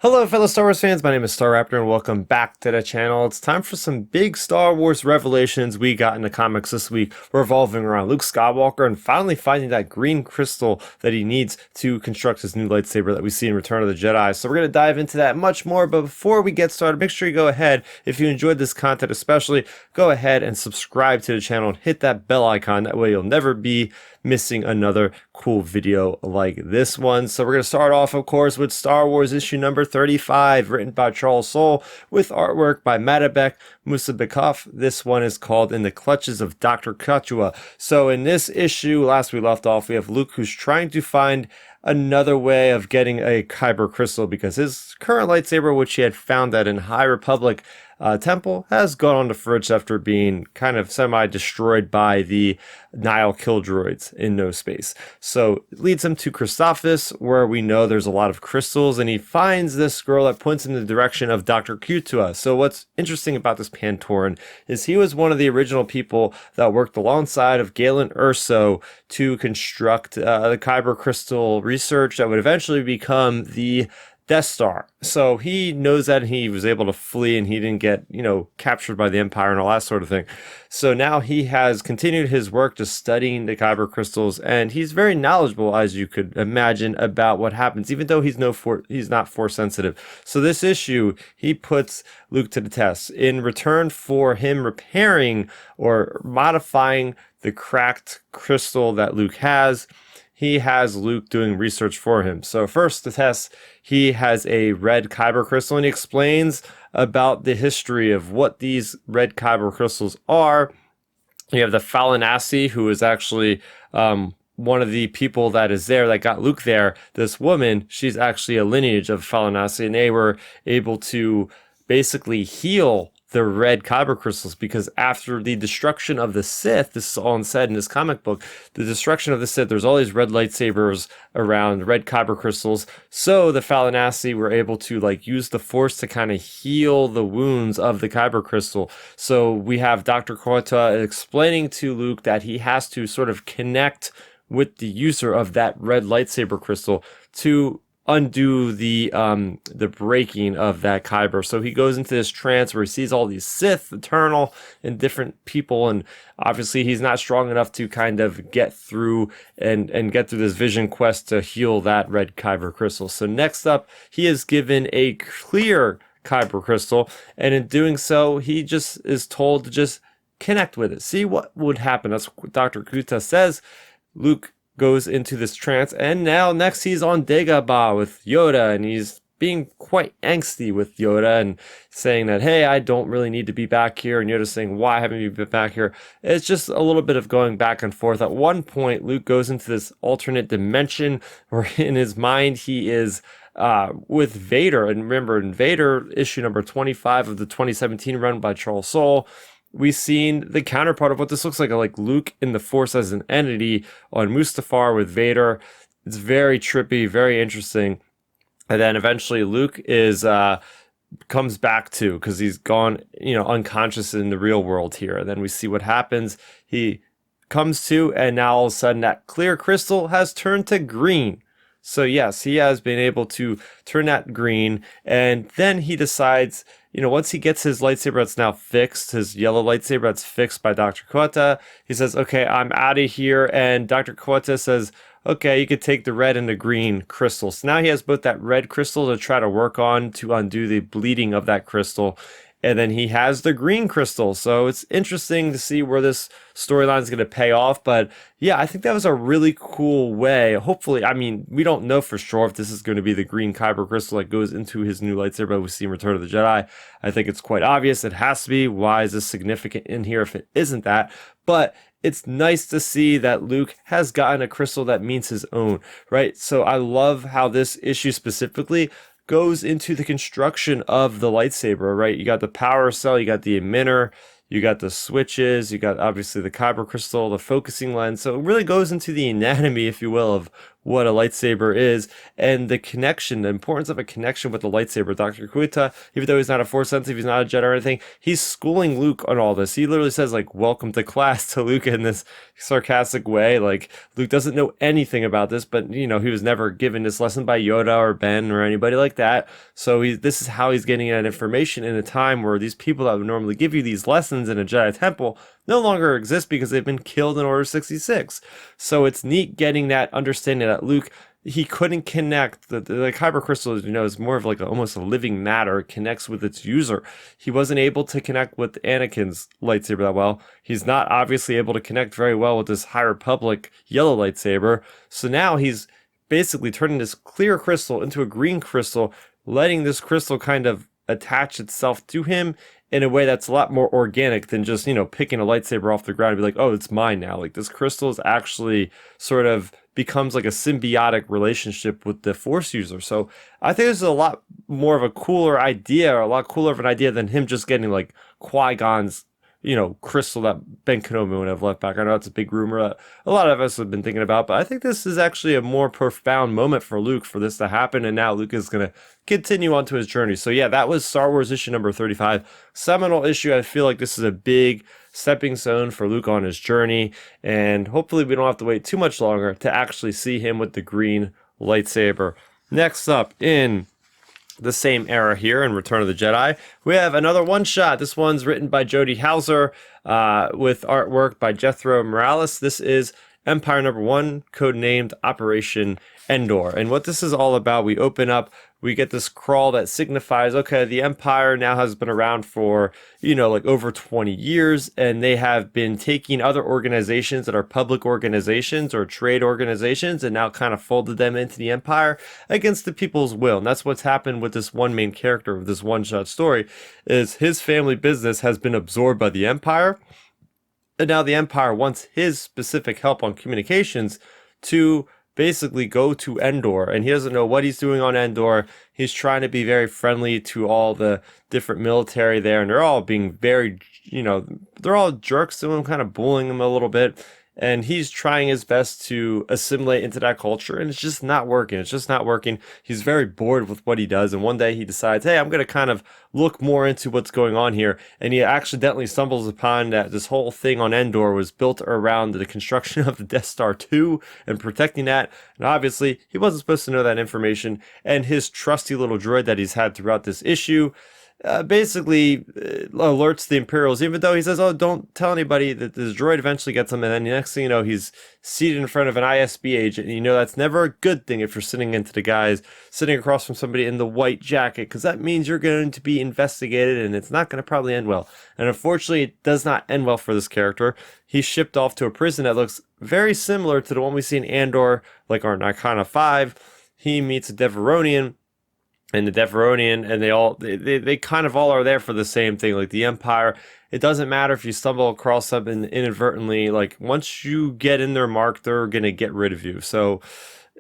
Hello fellow Star Wars fans, my name is Starrapter and welcome back to the channel. It's time for some big Star Wars revelations we got in the comics this week revolving around Luke Skywalker and finally finding that green crystal that he needs to construct his new lightsaber that we see in Return of the Jedi. So we're going to dive into that much more, but before we get started, make sure you go ahead, if you enjoyed this content especially, go ahead and subscribe to the channel and hit that bell icon. That way you'll never be missing another cool video like this one. So we're going to start off, of course, with Star Wars issue number 35, written by Charles Soule, with artwork by Madabek Musabekov. This one is called In the Clutches of Dr. Katua. So in this issue, last we left off, we have Luke who's trying to find another way of getting a Kyber crystal because his current lightsaber, which he had found at an High Republic temple, has gone on the fridge after being kind of semi-destroyed by the Nile killdroids in no space. So it leads him to Christophsis, where we know there's a lot of crystals, and he finds this girl that points in the direction of Dr. Kutua. So what's interesting about this Pantoran is he was one of the original people that worked alongside of Galen Erso to construct the Kyber crystal research that would eventually become the Death Star. So he knows that he was able to flee and he didn't get, captured by the Empire and all that sort of thing. So now he has continued his work just studying the Kyber crystals, and he's very knowledgeable, as you could imagine, about what happens, even though he's not force sensitive. So this issue, he puts Luke to the test in return for him repairing or modifying the cracked crystal that Luke has. He has Luke doing research for him. So first, the test, he has a red Kyber crystal, and he explains about the history of what these red Kyber crystals are. You have the Falinasi, who is actually one of the people that is there that got Luke there. This woman, she's actually a lineage of Falinasi, and they were able to basically heal the red Kyber crystals, because after the destruction of the Sith, this is all said in this comic book, the destruction of the Sith, there's all these red lightsabers around, red Kyber crystals. So the Falinasi were able to use the Force to kind of heal the wounds of the Kyber crystal. So we have Dr. Kota explaining to Luke that he has to sort of connect with the user of that red lightsaber crystal to undo the breaking of that Kyber. So he goes into this trance where he sees all these Sith, Eternal, and different people, and obviously he's not strong enough to kind of get through and get through this vision quest to heal that red Kyber crystal. So next up, he is given a clear Kyber crystal, and in doing so, he just is told to just connect with it, see what would happen. That's what Dr. Kuta says. Luke goes into this trance, and now next he's on Dagobah with Yoda, and he's being quite angsty with Yoda and saying that, hey, I don't really need to be back here, and Yoda's saying, why haven't you been back here? It's just a little bit of going back and forth. At one point, Luke goes into this alternate dimension where in his mind he is with Vader, and remember, in Vader, issue number 25 of the 2017 run by Charles Soule, we've seen the counterpart of what this looks like Luke in the Force as an entity on Mustafar with Vader. It's very trippy, very interesting. And then eventually Luke comes back to, because he's gone, unconscious in the real world here. And then we see what happens. He comes to, and now all of a sudden that clear crystal has turned to green. So yes, he has been able to turn that green, and then he decides, once he gets his lightsaber that's now fixed, his yellow lightsaber that's fixed by Dr. Kota, he says, okay, I'm out of here, and Dr. Kota says, okay, you could take the red and the green crystals. So now he has both that red crystal to try to work on to undo the bleeding of that crystal, and then he has the green crystal. So it's interesting to see where this storyline is going to pay off. But yeah, I think that was a really cool way. Hopefully, we don't know for sure if this is going to be the green Kyber crystal that goes into his new lightsaber we see in Return of the Jedi. I think it's quite obvious. It has to be. Why is this significant in here if it isn't that? But it's nice to see that Luke has gotten a crystal that means his own, right? So I love how this issue specifically goes into the construction of the lightsaber, right? You got the power cell, you got the emitter, you got the switches, you got obviously the Kyber crystal, the focusing lens. So it really goes into the anatomy, if you will, of what a lightsaber is and the connection, the importance of a connection with the lightsaber. Dr. Kuita, even though he's not a Force sensitive, he's not a Jedi or anything, he's schooling Luke on all this. He literally says, like, welcome to class to Luke in this sarcastic way. Like, Luke doesn't know anything about this, but, you know, he was never given this lesson by Yoda or Ben or anybody like that. So this is how he's getting that information in a time where these people that would normally give you these lessons in a Jedi temple no longer exist because they've been killed in Order 66. So it's neat getting that understanding that Luke, he couldn't connect. The Kyber crystal, as you know, is more of like almost a living matter. It connects with its user. He wasn't able to connect with Anakin's lightsaber that well. He's not obviously able to connect very well with this High Republic yellow lightsaber. So now he's basically turning this clear crystal into a green crystal, letting this crystal kind of attach itself to him in a way that's a lot more organic than just, you know, picking a lightsaber off the ground and be like, oh, it's mine now. Like, this crystal is actually sort of becomes like a symbiotic relationship with the Force user. So I think this is a lot more of a cooler idea, or a lot cooler of an idea than him just getting like Qui-Gon's, you know, crystal that Ben Kenobi would have left back. I know it's a big rumor that a lot of us have been thinking about, but I think this is actually a more profound moment for Luke for this to happen, and now Luke is going to continue on to his journey. So yeah, that was Star Wars issue number 35. Seminal issue. I feel like this is a big stepping stone for Luke on his journey, and hopefully we don't have to wait too much longer to actually see him with the green lightsaber. Next up in the same era here in Return of the Jedi, we have another one-shot. This one's written by Jody Hauser with artwork by Jethro Morales. This is Empire number 1, codenamed Operation Endor. And what this is all about, we open up, we get this crawl that signifies, okay, the Empire now has been around for, you know, like over 20 years, and they have been taking other organizations that are public organizations or trade organizations and now kind of folded them into the Empire against the people's will. And that's what's happened with this one main character of this one-shot story, is his family business has been absorbed by the Empire. And now the Empire wants his specific help on communications to basically go to Endor, and he doesn't know what he's doing on Endor. He's trying to be very friendly to all the different military there, and they're all being very, you know, they're all jerks to him, kind of bullying him a little bit. And he's trying his best to assimilate into that culture, and it's just not working. It's just not working. He's very bored with what he does, and one day he decides, hey, I'm going to kind of look more into what's going on here. And he accidentally stumbles upon that this whole thing on Endor was built around the construction of the Death Star 2 and protecting that. And obviously, he wasn't supposed to know that information. And his trusty little droid that he's had throughout this issue basically alerts the Imperials, even though he says, oh, don't tell anybody, that this droid eventually gets him. And then the next thing you know, he's seated in front of an ISB agent. And you know that's never a good thing if you're sitting into the guys sitting across from somebody in the white jacket, because that means you're going to be investigated, and it's not going to probably end well. And unfortunately, it does not end well for this character. He's shipped off to a prison that looks very similar to the one we see in Andor, like our Icona 5. He meets a Devaronian, and the Devaronian, and they kind of all are there for the same thing. Like the Empire, it doesn't matter if you stumble across something inadvertently, like once you get in their mark, they're gonna get rid of you. So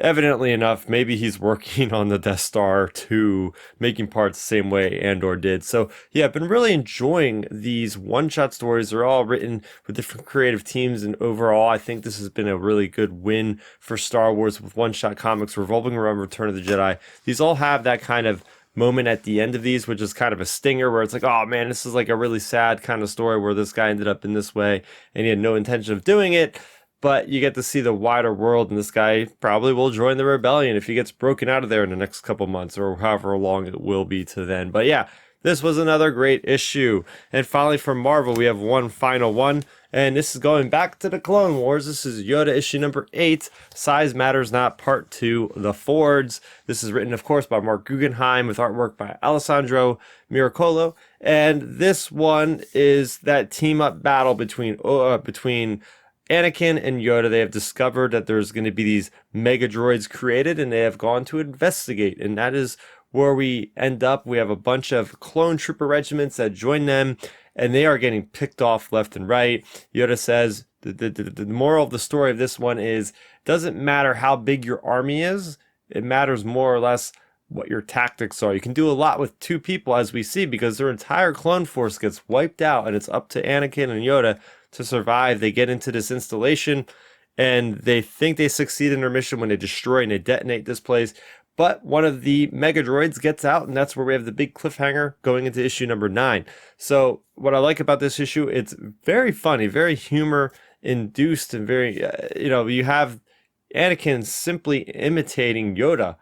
evidently enough, maybe he's working on the Death Star 2, making parts the same way Andor did. So yeah, I've been really enjoying these one-shot stories. They're all written with different creative teams, and overall, I think this has been a really good win for Star Wars with one-shot comics revolving around Return of the Jedi. These all have that kind of moment at the end of these, which is kind of a stinger, where it's like, oh man, this is like a really sad kind of story where this guy ended up in this way, and he had no intention of doing it. But you get to see the wider world, and this guy probably will join the rebellion if he gets broken out of there in the next couple months, or however long it will be to then. But yeah, this was another great issue. And finally, from Marvel, we have one final one, and this is going back to the Clone Wars. This is Yoda issue number 8, Size Matters Not, Part 2, The Fords. This is written, of course, by Mark Guggenheim with artwork by Alessandro Miracolo. And this one is that team-up battle between Anakin and Yoda. They have discovered that there's going to be these Megadroids created, and they have gone to investigate, and that is where we end up. We have a bunch of clone trooper regiments that join them, and they are getting picked off left and right. Yoda says the moral of the story of this one is, it doesn't matter how big your army is, it matters more or less what your tactics are. You can do a lot with 2 people, as we see, because their entire clone force gets wiped out, and it's up to Anakin and Yoda to survive. They get into this installation, and they think they succeed in their mission when they destroy and they detonate this place. But one of the Megadroids gets out, and that's where we have the big cliffhanger going into issue number 9. So what I like about this issue, it's very funny, very humor induced, and very, you have Anakin simply imitating Yoda.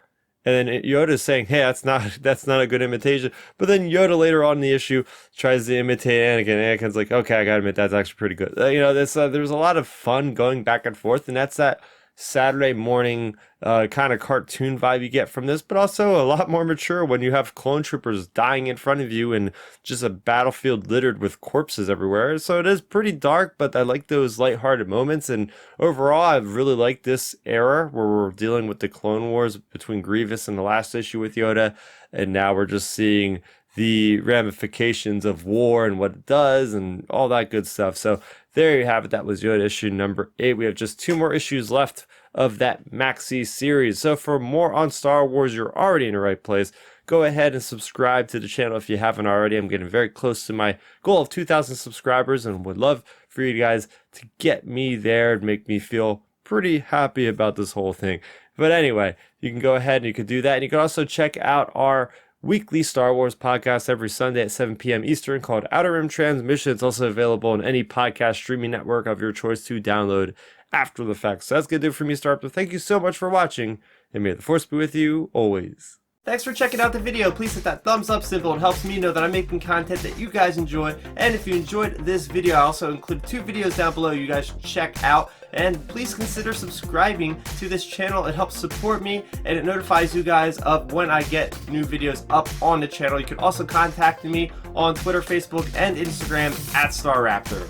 And then Yoda is saying, "Hey, that's not a good imitation." But then Yoda later on in the issue tries to imitate Anakin. Anakin's like, "Okay, I gotta admit that's actually pretty good." There's a lot of fun going back and forth, and that's that Saturday morning kind of cartoon vibe you get from this, but also a lot more mature when you have clone troopers dying in front of you and just a battlefield littered with corpses everywhere. So it is pretty dark, but I like those lighthearted moments, and overall I really like this era where we're dealing with the Clone Wars between Grievous and the last issue with Yoda, and now we're just seeing the ramifications of war and what it does and all that good stuff. So there you have it. That was Yoda issue number 8. We have just 2 more issues left of that maxi series. So for more on Star Wars, you're already in the right place. Go ahead and subscribe to the channel if you haven't already. I'm getting very close to my goal of 2,000 subscribers and would love for you guys to get me there and make me feel pretty happy about this whole thing. But anyway, you can go ahead and you can do that. And you can also check out our weekly Star Wars podcast every Sunday at 7 p.m. Eastern called Outer Rim Transmission. It's also available on any podcast streaming network of your choice to download after the fact. So that's going to do it for me, Starrapter. Thank you so much for watching, and may the Force be with you always. Thanks for checking out the video. Please hit that thumbs up symbol. It helps me know that I'm making content that you guys enjoy. And if you enjoyed this video, I also include 2 videos down below you guys should check out. And please consider subscribing to this channel. It helps support me, and it notifies you guys of when I get new videos up on the channel. You can also contact me on Twitter, Facebook, and Instagram at Starrapter.